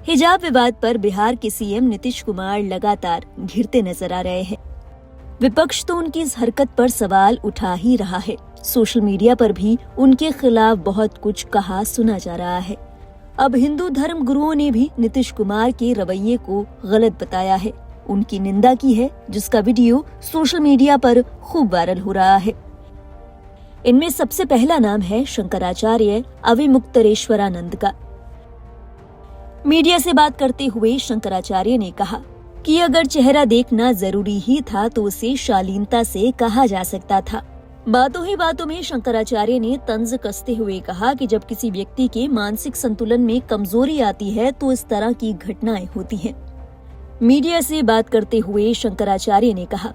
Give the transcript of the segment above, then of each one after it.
हिजाब विवाद पर बिहार के सीएम नीतीश कुमार लगातार घिरते नजर आ रहे हैं। विपक्ष तो उनकी इस हरकत पर सवाल उठा ही रहा है। सोशल मीडिया पर भी उनके खिलाफ बहुत कुछ कहा सुना जा रहा है। अब हिंदू धर्म गुरुओं ने भी नीतीश कुमार के रवैये को गलत बताया है, उनकी निंदा की है, जिसका वीडियो सोशल मीडिया पर खूब वायरल हो रहा है। इनमें सबसे पहला नाम है शंकराचार्य अविमुक्तरेश्वरानंद का। मीडिया से बात करते हुए शंकराचार्य ने कहा कि अगर चेहरा देखना जरूरी ही था तो उसे शालीनता से कहा जा सकता था। बातों ही बातों में शंकराचार्य ने तंज कसते हुए कहा कि जब किसी व्यक्ति के मानसिक संतुलन में कमजोरी आती है तो इस तरह की घटनाएं होती हैं। मीडिया से बात करते हुए शंकराचार्य ने कहा,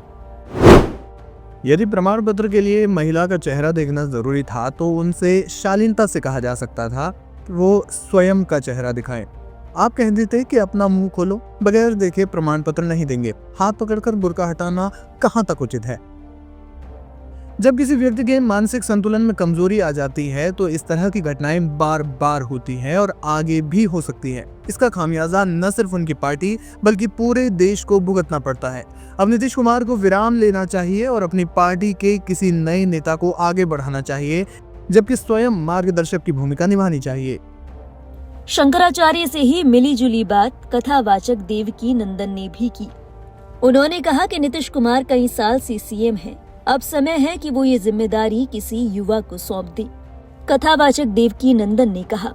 यदि प्रमाण पत्र के लिए महिला का चेहरा देखना जरूरी था तो उनसे शालीनता से कहा जा सकता था कि वो स्वयं का चेहरा दिखाएं। आप कह देते कि अपना मुंह खोलो, बगैर देखे प्रमाण पत्र नहीं देंगे। हाथ पकड़कर बुर्का हटाना कहां तक उचित है? जब किसी व्यक्ति के मानसिक संतुलन में कमजोरी आ जाती है तो इस तरह की घटनाएं बार बार होती हैं और आगे भी हो सकती है। इसका खामियाजा न सिर्फ उनकी पार्टी बल्कि पूरे देश को भुगतना पड़ता है। अब नीतीश कुमार को विराम लेना चाहिए और अपनी पार्टी के किसी नए नेता को आगे बढ़ाना चाहिए, जबकि स्वयं मार्गदर्शक की भूमिका निभानी चाहिए। शंकराचार्य से ही मिली जुली बात कथावाचक देवकी नंदन ने भी की। उन्होंने कहा कि नीतीश कुमार कई साल से सीएम हैं, अब समय है कि वो ये जिम्मेदारी किसी युवा को सौंप दे। कथावाचक देवकी नंदन ने कहा,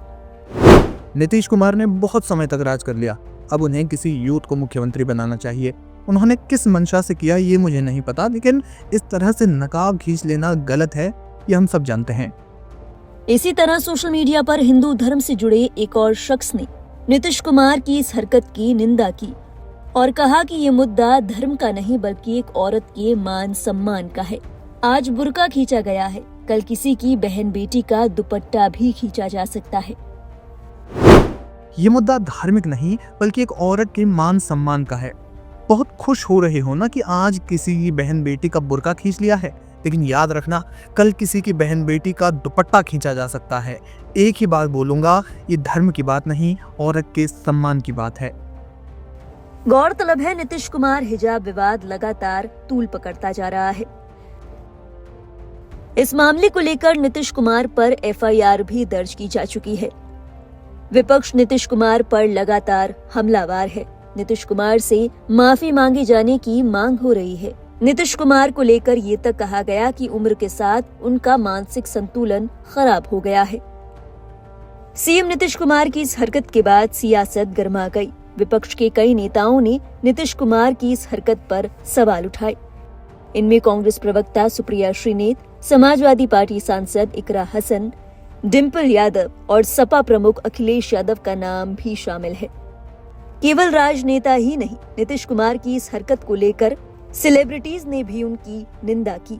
नीतीश कुमार ने बहुत समय तक राज कर लिया, अब उन्हें किसी यूथ को मुख्यमंत्री बनाना चाहिए। उन्होंने किस मंशा से किया ये मुझे नहीं पता, लेकिन इस तरह से नकाब खींच लेना गलत है, ये हम सब जानते हैं। इसी तरह सोशल मीडिया पर हिंदू धर्म से जुड़े एक और शख्स ने नीतीश कुमार की इस हरकत की निंदा की और कहा कि ये मुद्दा धर्म का नहीं बल्कि एक औरत के मान सम्मान का है। आज बुर्का खींचा गया है, कल किसी की बहन बेटी का दुपट्टा भी खींचा जा सकता है। ये मुद्दा धार्मिक नहीं बल्कि एक औरत के मान सम्मान का है। बहुत खुश हो रहे हो ना कि आज किसी की बहन बेटी का बुर्का खींच लिया है, लेकिन याद रखना कल किसी की बहन बेटी का दुपट्टा खींचा जा सकता है। एक ही बात बोलूंगा, ये धर्म की बात नहीं, औरत के सम्मान की बात है। गौरतलब है नीतीश कुमार हिजाब विवाद लगातार तूल पकड़ता जा रहा है। इस मामले को लेकर नीतीश कुमार पर एफआईआर भी दर्ज की जा चुकी है। विपक्ष नीतीश कुमार पर लगातार हमलावर है। नीतीश कुमार से माफी मांगे जाने की मांग हो रही है। नीतीश कुमार को लेकर ये तक कहा गया कि उम्र के साथ उनका मानसिक संतुलन खराब हो गया है। सीएम नीतीश कुमार की इस हरकत के बाद सियासत गर्मा गई। विपक्ष के कई नेताओं ने नीतीश कुमार की इस हरकत पर सवाल उठाए। इनमें कांग्रेस प्रवक्ता सुप्रिया श्रीनेत, समाजवादी पार्टी सांसद इकरा हसन, डिम्पल यादव और सपा प्रमुख अखिलेश यादव का नाम भी शामिल है। केवल राजनेता ही नहीं, नीतीश कुमार की इस हरकत को लेकर सेलिब्रिटीज ने भी उनकी निंदा की।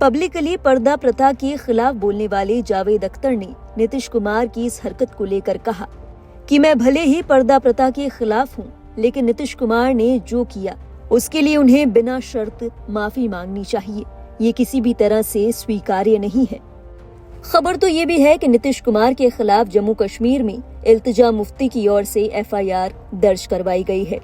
पब्लिकली पर्दा प्रथा के खिलाफ बोलने वाले जावेद अख्तर ने नीतीश कुमार की इस हरकत को लेकर कहा कि मैं भले ही पर्दा प्रथा के खिलाफ हूं, लेकिन नीतीश कुमार ने जो किया उसके लिए उन्हें बिना शर्त माफी मांगनी चाहिए। ये किसी भी तरह से स्वीकार्य नहीं है। खबर तो ये भी है कि नीतीश कुमार के खिलाफ जम्मू कश्मीर में इल्तिजा मुफ्ती की ओर से एफआईआर दर्ज करवाई गई है।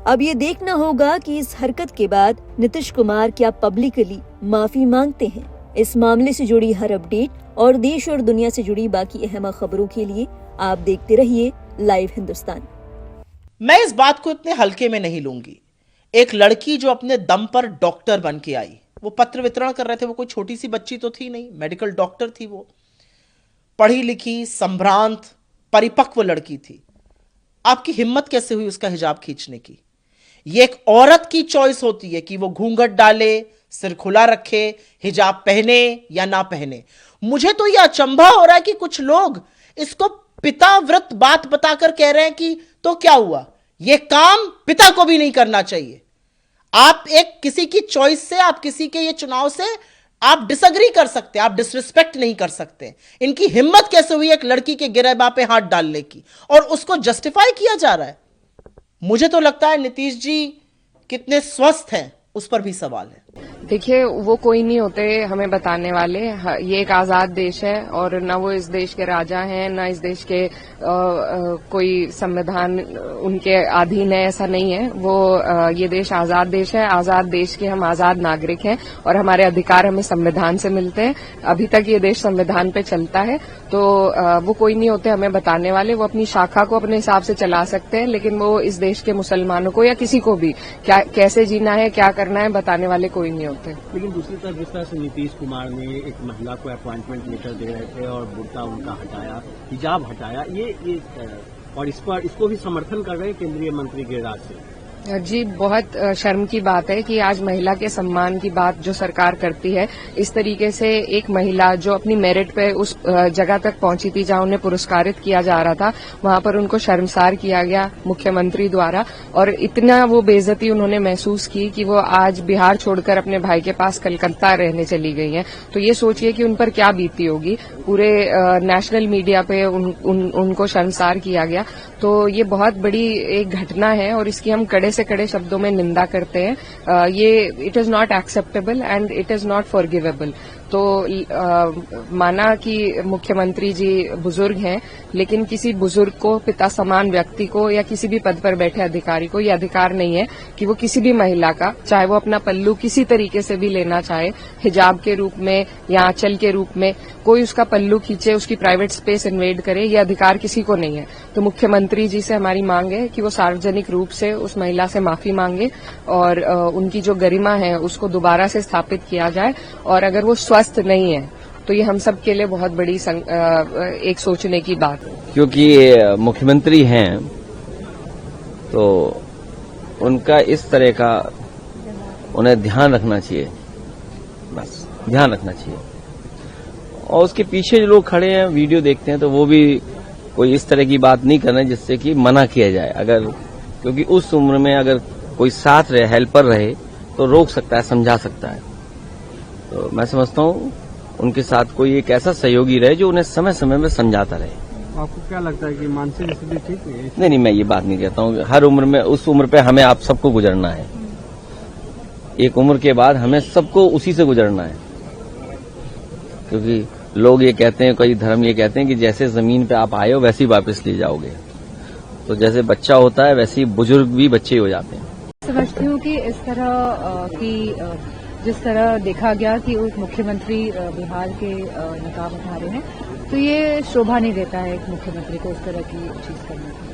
अब ये देखना होगा कि इस हरकत के बाद नीतीश कुमार क्या पब्लिकली माफी मांगते हैं। इस मामले से जुड़ी हर अपडेट और देश और दुनिया से जुड़ी बाकी अहम खबरों के लिए आप देखते रहिए लाइव हिंदुस्तान। मैं इस बात को इतने हल्के में नहीं लूंगी। एक लड़की जो अपने दम पर डॉक्टर बन के आई, वो पत्र वितरण कर रहे थे, वो कोई छोटी सी बच्ची तो थी नहीं, मेडिकल डॉक्टर थी। वो पढ़ी लिखी, संभ्रांत, परिपक्व लड़की थी। आपकी हिम्मत कैसे हुई उसका हिजाब खींचने की? ये एक औरत की चॉइस होती है कि वो घूंघट डाले, सिर खुला रखे, हिजाब पहने या ना पहने। मुझे तो यह अचंभा हो रहा है कि कुछ लोग इसको पिता व्रत बात बताकर कह रहे हैं कि तो क्या हुआ, यह काम पिता को भी नहीं करना चाहिए। आप एक किसी की चॉइस से, आप किसी के ये चुनाव से आप डिसएग्री कर सकते हैं, आप डिसरिस्पेक्ट नहीं कर सकते। इनकी हिम्मत कैसे हुई एक लड़की के गिरेबां पे हाथ डालने की, और उसको जस्टिफाई किया जा रहा है। मुझे तो लगता है नीतीश जी कितने स्वस्थ हैं उस पर भी सवाल है। देखिए, वो कोई नहीं होते हमें बताने वाले। ये एक आजाद देश है और न वो इस देश के राजा हैं, न इस देश के कोई संविधान उनके अधीन है, ऐसा नहीं है। ये देश आजाद देश है। आजाद देश के हम आजाद नागरिक हैं और हमारे अधिकार हमें संविधान से मिलते हैं। अभी तक ये देश संविधान पे चलता है, तो वो कोई नहीं होते हमें बताने वाले। वो अपनी शाखा को अपने हिसाब से चला सकते हैं, लेकिन वो इस देश के मुसलमानों को या किसी को भी कैसे जीना है, क्या करना है, बताने वाले कोई नहीं होते। लेकिन दूसरी तरफ जिस तरह से नीतीश कुमार ने एक महिला को अपॉइंटमेंट लेटर दे रहे थे और बुर्का उनका हटाया, हिजाब हटाया, ये और इसको भी समर्थन कर रहे हैं केंद्रीय मंत्री गिरिराज सिंह। जी, बहुत शर्म की बात है कि आज महिला के सम्मान की बात जो सरकार करती है, इस तरीके से एक महिला जो अपनी मेरिट पे उस जगह तक पहुंची थी जहां उन्हें पुरस्कारित किया जा रहा था, वहां पर उनको शर्मसार किया गया मुख्यमंत्री द्वारा। और इतना वो बेइज्जती उन्होंने महसूस की कि वो आज बिहार छोड़कर अपने भाई के पास कलकत्ता रहने चली गई हैं। तो ये सोचिए कि उन पर क्या बीती होगी। पूरे नेशनल मीडिया पे उनको शर्मसार किया गया। तो ये बहुत बड़ी एक घटना है और इसकी हम कड़े से कड़े शब्दों में निंदा करते हैं। ये it is not acceptable and it is not forgivable. तो माना कि मुख्यमंत्री जी बुजुर्ग हैं, लेकिन किसी बुजुर्ग को, पिता समान व्यक्ति को या किसी भी पद पर बैठे अधिकारी को ये अधिकार नहीं है कि वो किसी भी महिला का, चाहे वो अपना पल्लू किसी तरीके से भी लेना चाहे, हिजाब के रूप में या आंचल के रूप में, कोई उसका पल्लू खींचे, उसकी प्राइवेट स्पेस इन्वेड करे, ये अधिकार किसी को नहीं है। तो मुख्यमंत्री जी से हमारी मांग है कि वो सार्वजनिक रूप से उस महिला से माफी मांगे और उनकी जो गरिमा है उसको दोबारा से स्थापित किया जाए। और अगर वो स्वस्थ नहीं है तो ये हम सब के लिए बहुत बड़ी एक सोचने की बात है। क्योंकि ये मुख्यमंत्री हैं तो उनका इस तरह का उन्हें ध्यान रखना चाहिए, बस ध्यान रखना चाहिए। और उसके पीछे जो लोग खड़े हैं, वीडियो देखते हैं, तो वो भी कोई इस तरह की बात नहीं कर रहे जिससे कि मना किया जाए। अगर क्योंकि उस उम्र में अगर कोई साथ रहे, हेल्पर रहे, तो रोक सकता है, समझा सकता है। तो मैं समझता हूँ उनके साथ कोई एक ऐसा सहयोगी रहे जो उन्हें समय समय में समझाता रहे। आपको क्या लगता है कि मानसिक स्थिति ठीक है? नहीं, मैं ये बात नहीं कहता हूँ। हर उम्र में, उस उम्र पे हमें आप सबको गुजरना है। एक उम्र के बाद हमें सबको उसी से गुजरना है। क्योंकि लोग ये कहते हैं, कई धर्म ये कहते हैं कि जैसे जमीन पे आप आए हो वैसे ही वापस ले जाओगे। तो जैसे बच्चा होता है वैसे ही बुजुर्ग भी बच्चे हो जाते हैं। समझती हूँ कि इस तरह की जिस तरह देखा गया कि उप मुख्यमंत्री बिहार के नकाब उठा रहे हैं, तो ये शोभा नहीं देता है एक मुख्यमंत्री को इस तरह की चीज करने की।